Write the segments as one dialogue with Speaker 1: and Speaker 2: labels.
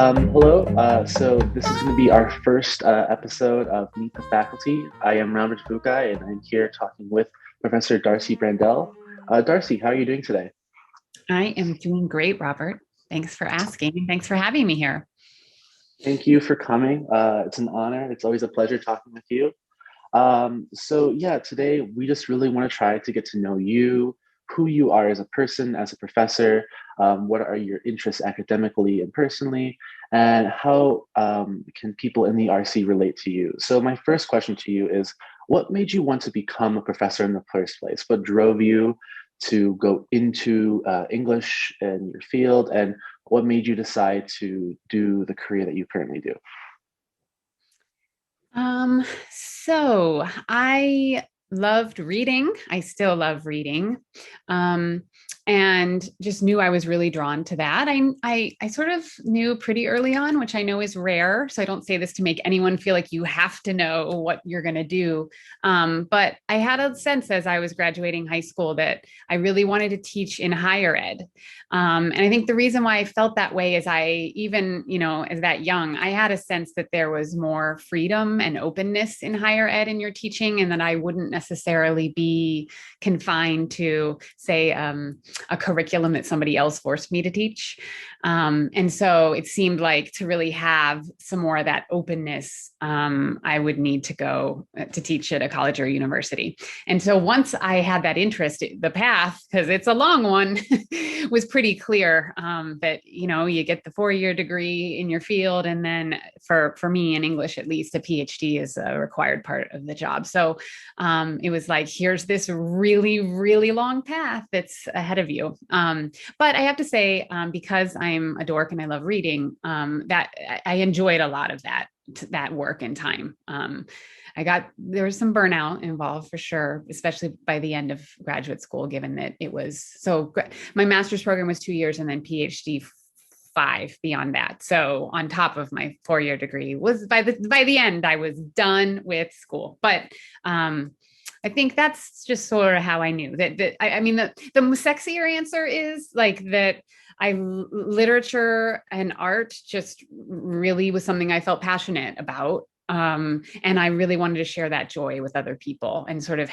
Speaker 1: Hello. So this is going to be our first episode of Meet the Faculty. I am Robert Dedvukaj, and I'm here talking with Professor Darcy Brandel. Darcy, how are you doing today?
Speaker 2: I am doing great, Robert. Thanks for asking, and thanks for having me here.
Speaker 1: Thank you for coming. It's an honor. It's always a pleasure talking with you. So today we just really want to try to get to know you, who you are as a person, as a professor, what are your interests academically and personally, and how can people in the RC relate to you? So my first question to you is, what made you want to become a professor in the first place? What drove you to go into English in your field, and what made you decide to do the career that you currently do?
Speaker 2: So I loved reading. I still love reading. Um, and just knew I was really drawn to that. I sort of knew pretty early on, which I know is rare. So I don't say this to make anyone feel like you have to know what you're going to do. But I had a sense as I was graduating high school that I really wanted to teach in higher ed. And I think the reason why I felt that way is even, as that young, I had a sense that there was more freedom and openness in higher ed in your teaching, and that I wouldn't necessarily be confined to, say, a curriculum that somebody else forced me to teach. And so it seemed like to really have some more of that openness, I would need to go to teach at a college or university. And so once I had that interest, the path, because it's a long one, was pretty clear, that, you get the 4-year degree in your field. And then for me in English, at least, a PhD is a required part of the job. So it was like, here's this really, really long path that's ahead of you. But I have to say, because I'm a dork and I love reading, that I enjoyed a lot of that work and time. There was some burnout involved for sure, especially by the end of graduate school, given that it was my master's program was 2 years and then PhD 5 beyond that. So on top of my 4-year degree was by the end, I was done with school. But I think that's just sort of how I knew I mean, the sexier answer is like that. Literature and art just really was something I felt passionate about. And I really wanted to share that joy with other people and sort of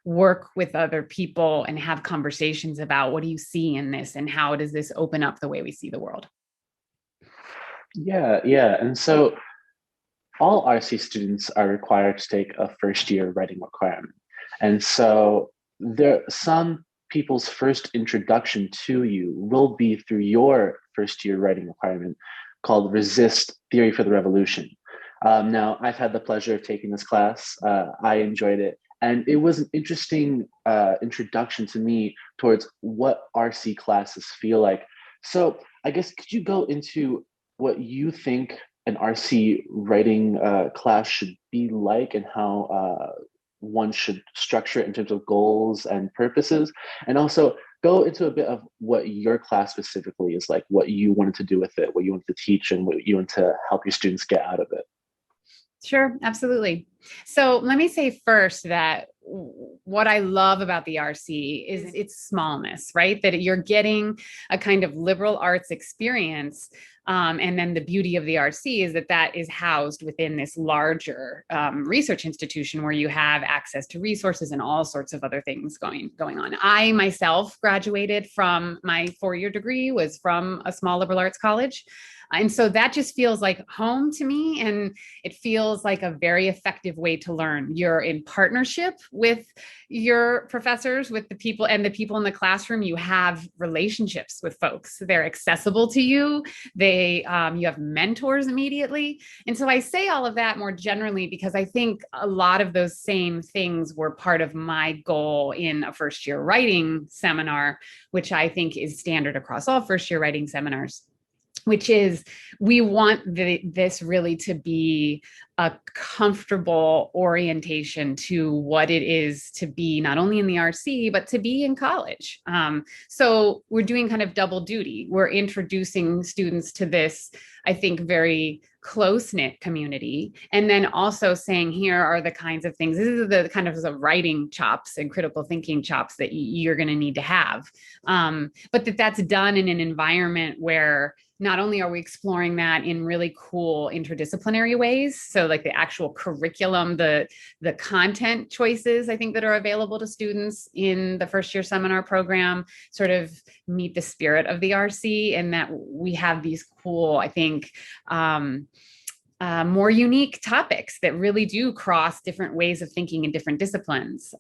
Speaker 2: work with other people and have conversations about, what do you see in this, and how does this open up the way we see the world?
Speaker 1: Yeah, yeah. And so all RC students are required to take a first year writing requirement. And so some people's first introduction to you will be through your first year writing requirement called Resist Theory for the Revolution. Now, I've had the pleasure of taking this class. I enjoyed it. And it was an interesting introduction to me towards what RC classes feel like. So I guess, could you go into what you think an RC writing class should be like, and how one should structure it in terms of goals and purposes, and also go into a bit of what your class specifically is like, what you wanted to do with it, what you wanted to teach, and what you want to help your students get out of it.
Speaker 2: Sure, absolutely. So let me say first that what I love about the RC is its smallness, right? That you're getting a kind of liberal arts experience. And then the beauty of the RC is that is housed within this larger research institution where you have access to resources and all sorts of other things going on. I myself graduated from my 4-year degree, was from a small liberal arts college. And so that just feels like home to me. And it feels like a very effective way to learn. You're in partnership with your professors, with the people in the classroom. You have relationships with folks. They're accessible to you. You have mentors immediately. And so I say all of that more generally because I think a lot of those same things were part of my goal in a first year writing seminar, which I think is standard across all first year writing seminars, which is, we want this really to be a comfortable orientation to what it is to be not only in the RC, but to be in college. So we're doing kind of double duty. We're introducing students to this, I think, very close-knit community. And then also saying, here are the kinds of things, this is the kind of the writing chops and critical thinking chops that you're going to need to have. But that's done in an environment where not only are we exploring that in really cool interdisciplinary ways, so like the actual curriculum, the content choices I think that are available to students in the first year seminar program sort of meet the spirit of the RC, and that we have these cool, I think, more unique topics that really do cross different ways of thinking in different disciplines.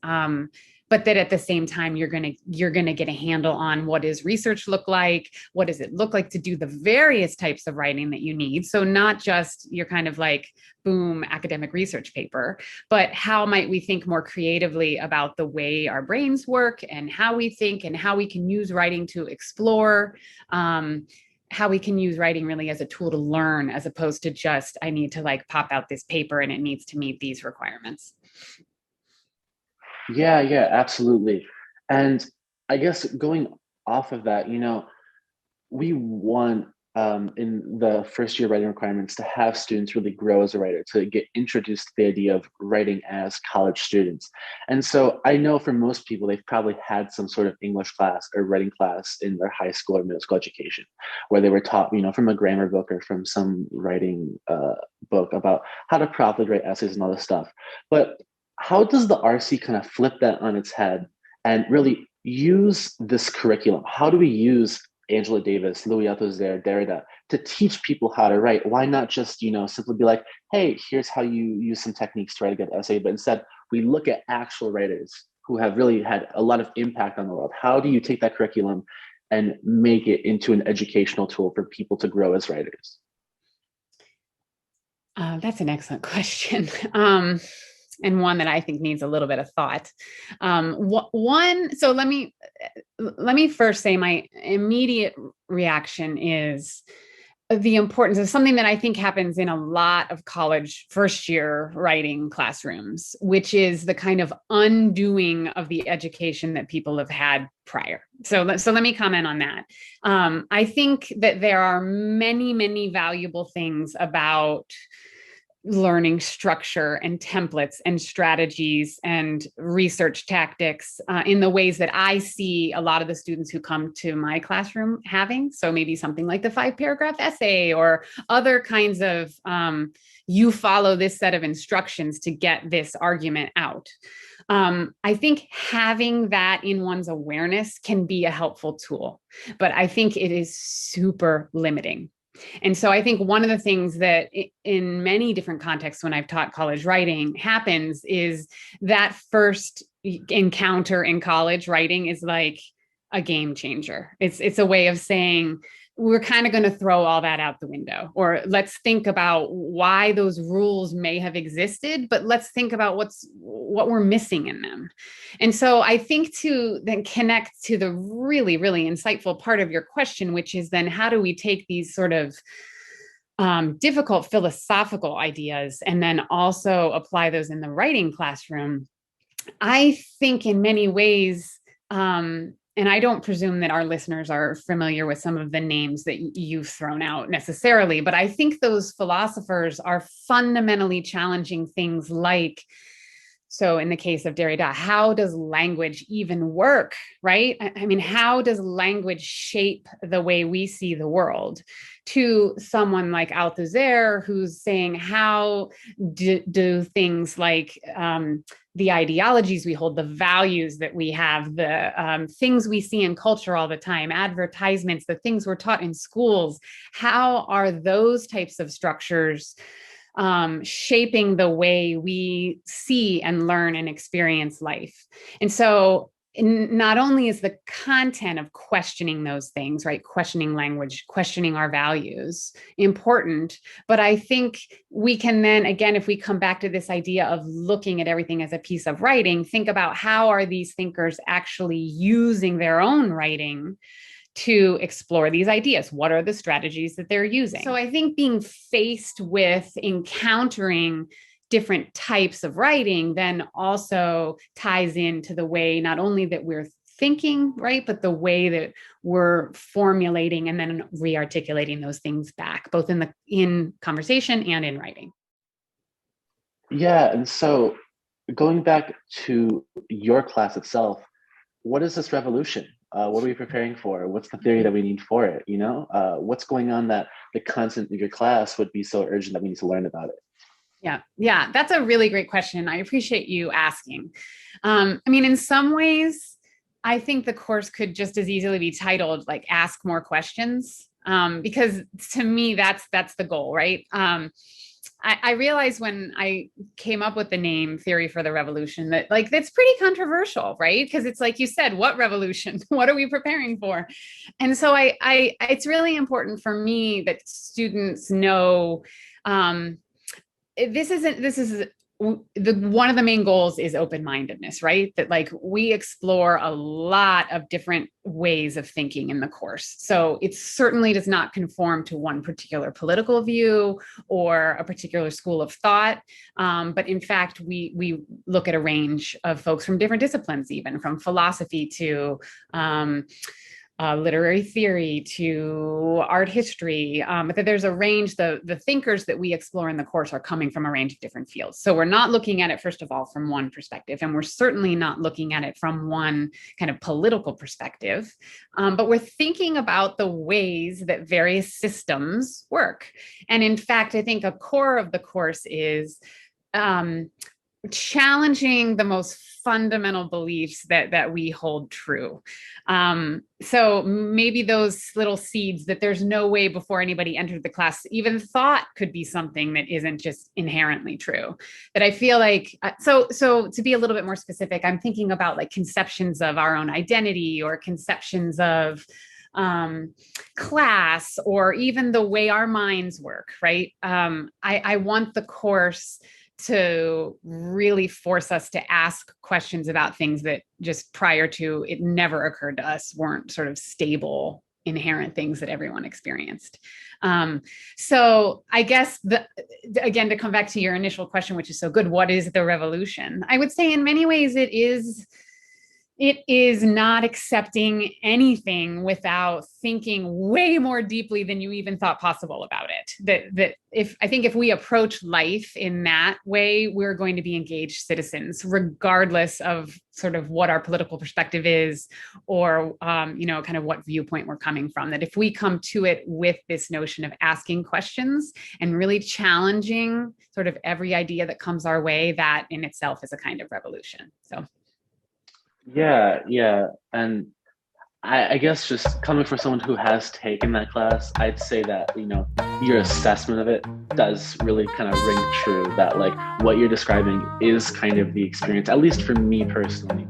Speaker 2: But that at the same time, you're gonna get a handle on what does research look like, what does it look like to do the various types of writing that you need. So not just your kind of like boom academic research paper, but how might we think more creatively about the way our brains work and how we think and how we can use writing to explore. How we can use writing really as a tool to learn, as opposed to just, I need to like pop out this paper and it needs to meet these requirements.
Speaker 1: Yeah, yeah, absolutely. And I guess going off of that, we want in the first year writing requirements to have students really grow as a writer, to get introduced to the idea of writing as college students. And so I know for most people, they've probably had some sort of English class or writing class in their high school or middle school education, where they were taught, from a grammar book or from some writing book about how to properly write essays and all this stuff. But how does the RC kind of flip that on its head and really use this curriculum? How do we use Angela Davis, Louis Althusser, Derrida to teach people how to write? Why not just, simply be like, hey, here's how you use some techniques to write a good essay, but instead we look at actual writers who have really had a lot of impact on the world. How do you take that curriculum and make it into an educational tool for people to grow as writers?
Speaker 2: That's an excellent question. And one that I think needs a little bit of thought. So let me first say my immediate reaction is the importance of something that I think happens in a lot of college first year writing classrooms, which is the kind of undoing of the education that people have had prior. So let me comment on that. I think that there are many, many valuable things about learning structure and templates and strategies and research tactics in the ways that I see a lot of the students who come to my classroom having. So maybe something like the 5-paragraph essay or other kinds of, you follow this set of instructions to get this argument out. I think having that in one's awareness can be a helpful tool, but I think it is super limiting. And so I think one of the things that in many different contexts when I've taught college writing happens is that first encounter in college writing is like a game changer. It's a way of saying, we're kind of going to throw all that out the window, or let's think about why those rules may have existed, but let's think about what we're missing in them. And so I think to then connect to the really, really insightful part of your question, which is then how do we take these sort of difficult philosophical ideas and then also apply those in the writing classroom? I think in many ways, and I don't presume that our listeners are familiar with some of the names that you've thrown out necessarily, but I think those philosophers are fundamentally challenging things like, so in the case of Derrida, how does language even work, right? I mean, how does language shape the way we see the world? To someone like Althusser, who's saying, how do things like the ideologies we hold, the values that we have, the things we see in culture all the time, advertisements, the things we're taught in schools, how are those types of structures shaping the way we see and learn and experience life? And so not only is the content of questioning those things, right, questioning language, questioning our values important, but I think we can then, again, if we come back to this idea of looking at everything as a piece of writing, think about how are these thinkers actually using their own writing to explore these ideas? What are the strategies that they're using? So I think being faced with encountering different types of writing then also ties into the way not only that we're thinking, right, but the way that we're formulating and then re-articulating those things back, both in conversation and in writing.
Speaker 1: Yeah, and so going back to your class itself, what is this revolution? What are we preparing for? What's the theory that we need for it? What's going on that the content of your class would be so urgent that we need to learn about it?
Speaker 2: Yeah, yeah, that's a really great question. I appreciate you asking. I mean, in some ways, I think the course could just as easily be titled like "Ask More Questions," because to me, that's the goal, right? I realized when I came up with the name Theory for the Revolution that like that's pretty controversial, right? Because it's like you said, what revolution? What are we preparing for? And so it's really important for me that students know. This is the one of the main goals is open-mindedness, right? That like we explore a lot of different ways of thinking in the course. So it certainly does not conform to one particular political view or a particular school of thought. But in fact, we look at a range of folks from different disciplines, even from philosophy to literary theory to art history, but there's a range. The thinkers that we explore in the course are coming from a range of different fields. So we're not looking at it, first of all, from one perspective, and we're certainly not looking at it from one kind of political perspective, but we're thinking about the ways that various systems work. And in fact, I think a core of the course is challenging the most fundamental beliefs that we hold true. So maybe those little seeds that there's no way before anybody entered the class even thought could be something that isn't just inherently true. That I feel like, so to be a little bit more specific, I'm thinking about like conceptions of our own identity or conceptions of class or even the way our minds work, right? I want the course to really force us to ask questions about things that just prior to it never occurred to us weren't sort of stable, inherent things that everyone experienced. So I guess again, to come back to your initial question, which is so good, what is the revolution? I would say in many ways it is not accepting anything without thinking way more deeply than you even thought possible about it. That if we approach life in that way, we're going to be engaged citizens, regardless of sort of what our political perspective is or, kind of what viewpoint we're coming from. That if we come to it with this notion of asking questions and really challenging sort of every idea that comes our way, that in itself is a kind of revolution. So.
Speaker 1: Yeah. And I guess just coming from someone who has taken that class, I'd say that, your assessment of it does really kind of ring true, that like what you're describing is kind of the experience, at least for me personally.